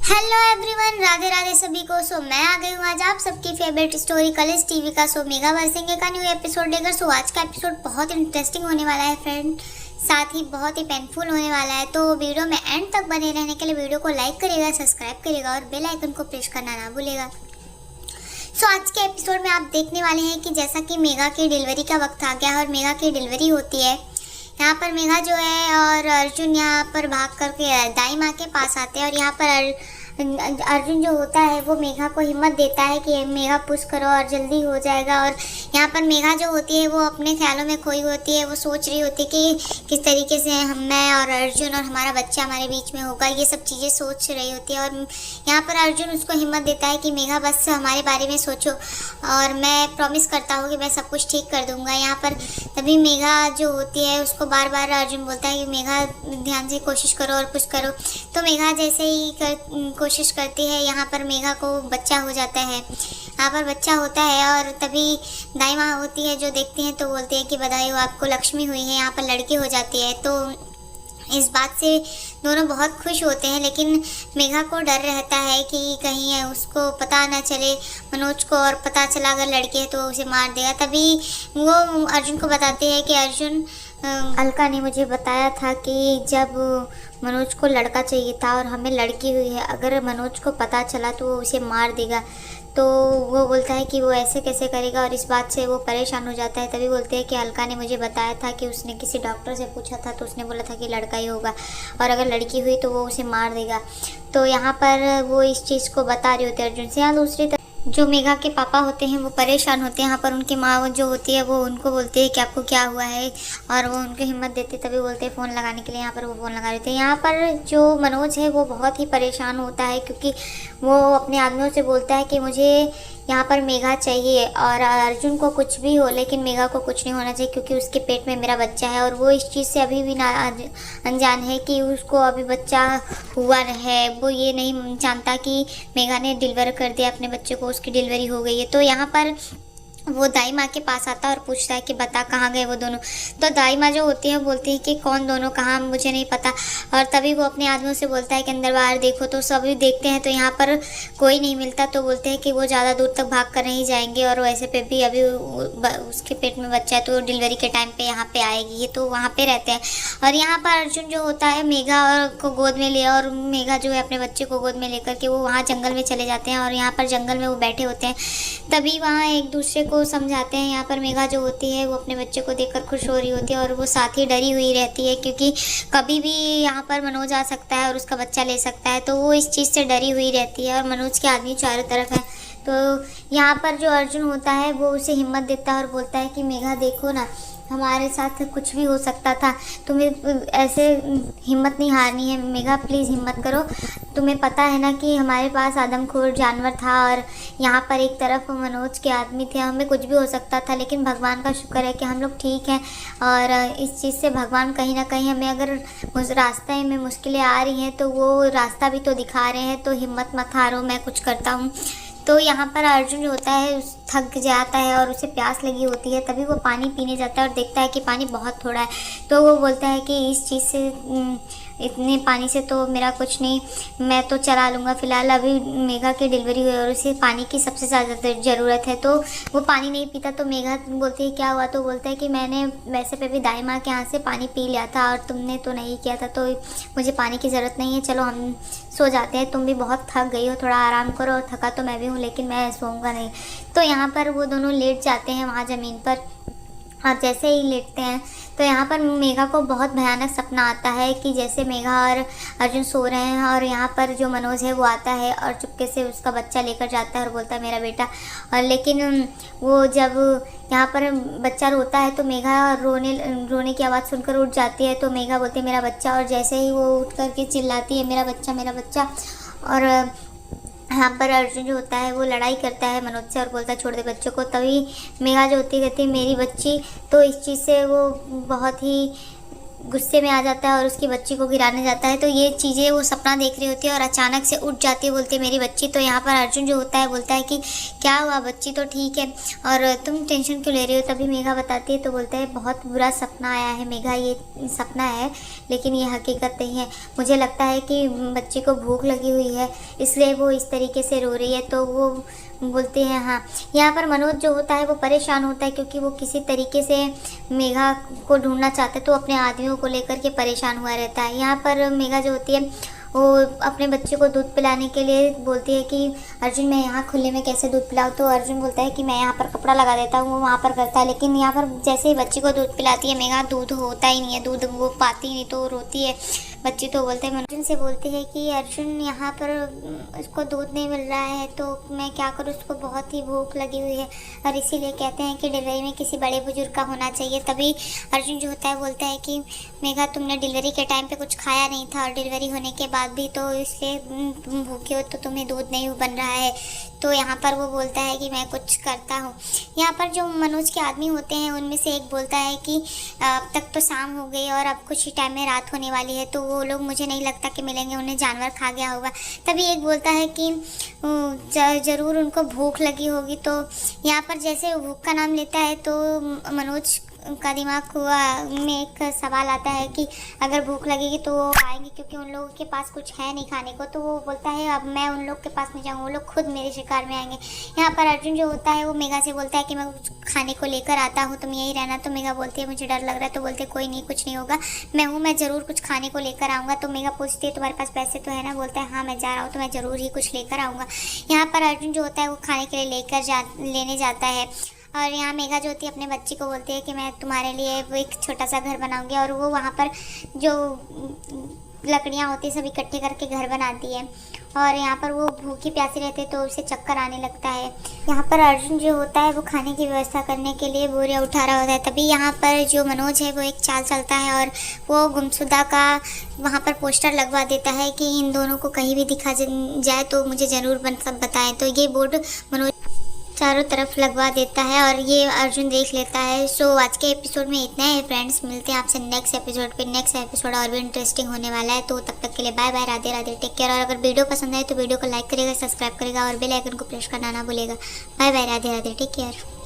Hello everyone, Radhe Radhe सभी को। मैं आ गई हूँ आज आप सबकी फेवरेट स्टोरी कलर्स टीवी का मेगा वर्सेंगे का न्यू एपिसोड लेकर। आज का एपिसोड बहुत इंटरेस्टिंग होने वाला है फ्रेंड, साथ ही बहुत ही पेनफुल होने वाला है। तो वीडियो में एंड तक बने रहने के लिए वीडियो को लाइक करिएगा, सब्सक्राइब करिएगा और बेल आइकन को प्रेस करना ना भूलेगा। आज के एपिसोड में आप देखने वाले हैं कि जैसा कि मेगा की डिलीवरी का वक्त आ गया है और मेगा की डिलीवरी होती है। यहाँ पर मेघा जो है और अर्जुन यहाँ पर भाग करके दाई माँ के पास आते हैं और यहाँ पर अर्जुन जो होता है वो मेघा को हिम्मत देता है कि मेघा पुश करो और जल्दी हो जाएगा। और यहाँ पर मेघा जो होती है वो अपने ख्यालों में खोई होती है। वो सोच रही होती है कि किस तरीके से मैं और अर्जुन और हमारा बच्चा हमारे बीच में होगा, ये सब चीज़ें सोच रही होती है। और यहाँ पर अर्जुन उसको हिम्मत देता है कि मेघा बस हमारे बारे में सोचो और मैं प्रॉमिस करता हूँ कि मैं सब कुछ ठीक कर दूँगा। यहाँ पर तभी मेघा जो होती है उसको बार बार अर्जुन बोलता है कि मेघा ध्यान से कोशिश करो और पुश करो। तो मेघा जैसे ही कोशिश करती है, यहाँ पर मेघा को बच्चा हो जाता है। यहाँ पर बच्चा होता है और तभी दाई माँ होती है जो देखती हैं तो बोलती है कि बधाई हो आपको, लक्ष्मी हुई है। यहाँ पर लड़की हो जाती है। तो इस बात से दोनों बहुत खुश होते हैं, लेकिन मेघा को डर रहता है कि कहीं उसको पता ना चले मनोज को, और पता चला अगर लड़की है तो उसे मार देगा। तभी वो अर्जुन को बताती है कि अर्जुन, अलका ने मुझे बताया था कि जब मनोज को लड़का चाहिए था और हमें लड़की हुई है, अगर मनोज को पता चला तो वो उसे मार देगा। तो वो बोलता है कि वो ऐसे कैसे करेगा और इस बात से वो परेशान हो जाता है। तभी बोलते हैं कि अलका ने मुझे बताया था कि उसने किसी डॉक्टर से पूछा था तो उसने बोला था कि लड़का ही होगा और अगर लड़की हुई तो वो उसे मार देगा। तो यहाँ पर वो इस चीज़ को बता रही होती है अर्जुन से। यहाँ दूसरी तरफ जो मेघा के पापा होते हैं वो परेशान होते हैं। यहाँ पर उनकी माँ जो होती है वो उनको बोलती है कि आपको क्या हुआ है, और वो उनको हिम्मत देते तभी बोलते हैं फ़ोन लगाने के लिए। यहाँ पर वो फ़ोन लगा रहे थे। यहाँ पर जो मनोज है वो बहुत ही परेशान होता है क्योंकि वो अपने आदमियों से बोलता है कि मुझे यहाँ पर मेघा चाहिए और अर्जुन को कुछ भी हो लेकिन मेघा को कुछ नहीं होना चाहिए क्योंकि उसके पेट में मेरा बच्चा है। और वो इस चीज़ से अभी भी ना अनजान है कि उसको अभी बच्चा हुआ है। वो ये नहीं जानता कि मेघा ने डिलीवर कर दिया अपने बच्चे को, उसकी डिलीवरी हो गई है। तो यहाँ पर वो दाई माँ के पास आता है और पूछता है कि बता कहाँ गए वो दोनों। तो दाई माँ जो होती है बोलती है कि कौन दोनों, कहाँ, मुझे नहीं पता। और तभी वो अपने आदमियों से बोलता है कि अंदर बाहर देखो। तो सभी देखते हैं तो यहाँ पर कोई नहीं मिलता। तो बोलते हैं कि वो ज़्यादा दूर तक भाग कर नहीं जाएंगे और वैसे पे भी अभी उसके पेट में बच्चा है तो डिलीवरी के टाइम पे यहाँ पे आएगी, तो वहाँ पे रहते हैं। और यहाँ पर अर्जुन जो होता है मेघा को गोद में लिया और मेघा जो है अपने बच्चे को गोद में लेकर के वो वहाँ जंगल में चले जाते हैं। और यहाँ पर जंगल में वो बैठे होते हैं। तभी वहाँ एक दूसरे को समझाते हैं। यहाँ पर मेघा जो होती है वो अपने बच्चे को देखकर खुश हो रही होती है और वो साथ ही डरी हुई रहती है क्योंकि कभी भी यहाँ पर मनोज आ सकता है और उसका बच्चा ले सकता है। तो वो इस चीज़ से डरी हुई रहती है और मनोज के आदमी चारों तरफ है। तो यहाँ पर जो अर्जुन होता है वो उसे हिम्मत देता है और बोलता है कि मेघा देखो ना, हमारे साथ कुछ भी हो सकता था, तुम्हें ऐसे हिम्मत नहीं हारनी है। मेघा प्लीज़ हिम्मत करो, तुम्हें पता है ना कि हमारे पास आदमखोर जानवर था और यहाँ पर एक तरफ मनोज के आदमी थे, हमें कुछ भी हो सकता था। लेकिन भगवान का शुक्र है कि हम लोग ठीक हैं और इस चीज़ से भगवान कहीं ना कहीं हमें, अगर उस रास्ते में मुश्किलें आ रही हैं तो वो रास्ता भी तो दिखा रहे हैं। तो हिम्मत मत हारो, मैं कुछ करता हूँ। तो यहाँ पर अर्जुन जो होता है थक जाता है और उसे प्यास लगी होती है। तभी वो पानी पीने जाता है और देखता है कि पानी बहुत थोड़ा है। तो वो बोलता है कि इस चीज़ से, इतने पानी से तो मेरा कुछ नहीं, मैं तो चला लूँगा फ़िलहाल। अभी मेघा की डिलीवरी हुई और उसे पानी की सबसे ज़्यादा ज़रूरत है। तो वो पानी नहीं पीता। तो मेघा बोलती है क्या हुआ। तो बोलता है कि मैंने वैसे पे भी दाई माँ के यहाँ से पानी पी लिया था और तुमने तो नहीं किया था, तो मुझे पानी की ज़रूरत नहीं है, चलो हम सो जाते हैं। तुम भी बहुत थक गई हो, थोड़ा आराम करो। और थका तो मैं भी हूँ लेकिन मैं सोऊंगा नहीं। तो यहाँ पर वो दोनों लेट जाते हैं वहाँ ज़मीन पर। और जैसे ही लेटते हैं तो यहाँ पर मेघा को बहुत भयानक सपना आता है कि जैसे मेघा और अर्जुन सो रहे हैं और यहाँ पर जो मनोज है वो आता है और चुपके से उसका बच्चा लेकर जाता है और बोलता है मेरा बेटा। और लेकिन वो जब यहाँ पर बच्चा रोता है तो मेघा रोने की आवाज़ सुनकर उठ जाती है। तो मेघा बोलती है मेरा बच्चा, और जैसे ही वो उठ करके चिल्लाती है मेरा बच्चा, मेरा बच्चा। और यहाँ पर अर्जुन जो होता है वो लड़ाई करता है मनोज से और बोलता है छोड़ दे बच्चों को। तभी मेघा जो होती कहती है मेरी बच्ची। तो इस चीज़ से वो बहुत ही गुस्से में आ जाता है और उसकी बच्ची को गिराने जाता है। तो ये चीज़ें वो सपना देख रही होती है और अचानक से उठ जाती है, बोलती है मेरी बच्ची। तो यहाँ पर अर्जुन जो होता है बोलता है कि क्या हुआ, बच्ची तो ठीक है और तुम टेंशन क्यों ले रही हो। तभी मेघा बताती है तो बोलता है बहुत बुरा सपना आया है मेघा, ये सपना है लेकिन ये हकीकत नहीं है। मुझे लगता है कि बच्ची को भूख लगी हुई है इसलिए वो इस तरीके से रो रही है। तो वो बोलते हैं हाँ। यहाँ पर मनोज जो होता है वो परेशान होता है क्योंकि वो किसी तरीके से मेघा को ढूंढना चाहता है, तो अपने आदमियों को लेकर के परेशान हुआ रहता है। यहाँ पर मेघा जो होती है वो अपने बच्चे को दूध पिलाने के लिए बोलती है कि अर्जुन मैं यहाँ खुले में कैसे दूध पिलाऊँ। तो अर्जुन बोलता है कि मैं यहाँ पर कपड़ा लगा देता हूँ, वो वहाँ पर करता है। लेकिन यहाँ पर जैसे ही बच्ची को दूध पिलाती है मेघा, दूध होता ही नहीं है, दूध वो पाती नहीं तो रोती है बच्ची। तो बोलते हैं अर्जुन से बोलते हैं कि अर्जुन यहाँ पर उसको दूध नहीं मिल रहा है तो मैं क्या करूँ, उसको बहुत ही भूख लगी हुई है और इसीलिए कहते हैं कि डिलीवरी में किसी बड़े बुजुर्ग का होना चाहिए। तभी अर्जुन जो होता है बोलता है कि मेघा तुमने डिलीवरी के टाइम पे कुछ खाया नहीं था और डिलीवरी होने के बाद भी तो इसलिए तुम भूखे हो तो तुम्हें दूध नहीं बन रहा है। तो यहाँ पर वो बोलता है कि मैं कुछ करता हूँ। यहाँ पर जो मनोज के आदमी होते हैं उनमें से एक बोलता है कि अब तक तो शाम हो गई और अब कुछ ही टाइम में रात होने वाली है, तो वो लोग मुझे नहीं लगता कि मिलेंगे, उन्हें जानवर खा गया होगा। तभी एक बोलता है कि ज़रूर उनको भूख लगी होगी। तो यहाँ पर जैसे भूख का नाम लेता है तो मनोज का दिमाग में एक सवाल आता है कि अगर भूख लगेगी तो वो आएंगे क्योंकि उन लोगों के पास कुछ है नहीं खाने को। तो वो बोलता है अब मैं उन लोग के पास नहीं जाऊँगा, वो लोग खुद मेरे शिकार में आएंगे। यहाँ पर अर्जुन जो होता है वो मेघा से बोलता है कि मैं कुछ खाने को लेकर आता हूँ, तुम यहीं रहना। तो मेघा बोलती है मुझे डर लग रहा है। तो बोलते कोई नहीं, कुछ नहीं होगा, मैं ज़रूर कुछ खाने को लेकर आऊँगा। तो मेघा पूछती है तुम्हारे पास पैसे तो है ना। बोलता है हाँ मैं जा रहा हूँ तो मैं ज़रूर ही कुछ लेकर आऊँगा। यहाँ पर अर्जुन जो होता है वो खाने के लिए लेने जाता है और यहाँ मेघा जो होती है अपने बच्ची को बोलती है कि मैं तुम्हारे लिए वो एक छोटा सा घर बनाऊंगी। और वो वहाँ पर जो लकड़ियाँ होती है सब इकट्ठे करके घर बनाती है और यहाँ पर वो भूखी प्यासी रहते तो उसे चक्कर आने लगता है। यहाँ पर अर्जुन जो होता है वो खाने की व्यवस्था करने के लिए बोरियाँ उठा रहा होता है। तभी यहाँ पर जो मनोज है वो एक चाल चलता है और वो गुमशुदा का वहाँ पर पोस्टर लगवा देता है कि इन दोनों को कहीं भी दिखा जाए तो मुझे ज़रूर बताएं। तो ये बोर्ड मनोज चारों तरफ लगवा देता है और ये अर्जुन देख लेता है। सो आज के एपिसोड में इतना है फ्रेंड्स, मिलते हैं आपसे नेक्स्ट एपिसोड पे। नेक्स्ट एपिसोड और भी इंटरेस्टिंग होने वाला है। तो तब तक के लिए bye bye, Radhe Radhe, take care. और अगर वीडियो पसंद आए तो वीडियो को लाइक करेगा, सब्सक्राइब करेगा और बेल आइकन को प्रेस करना ना भूलेगा। Bye bye, Radhe Radhe, take care.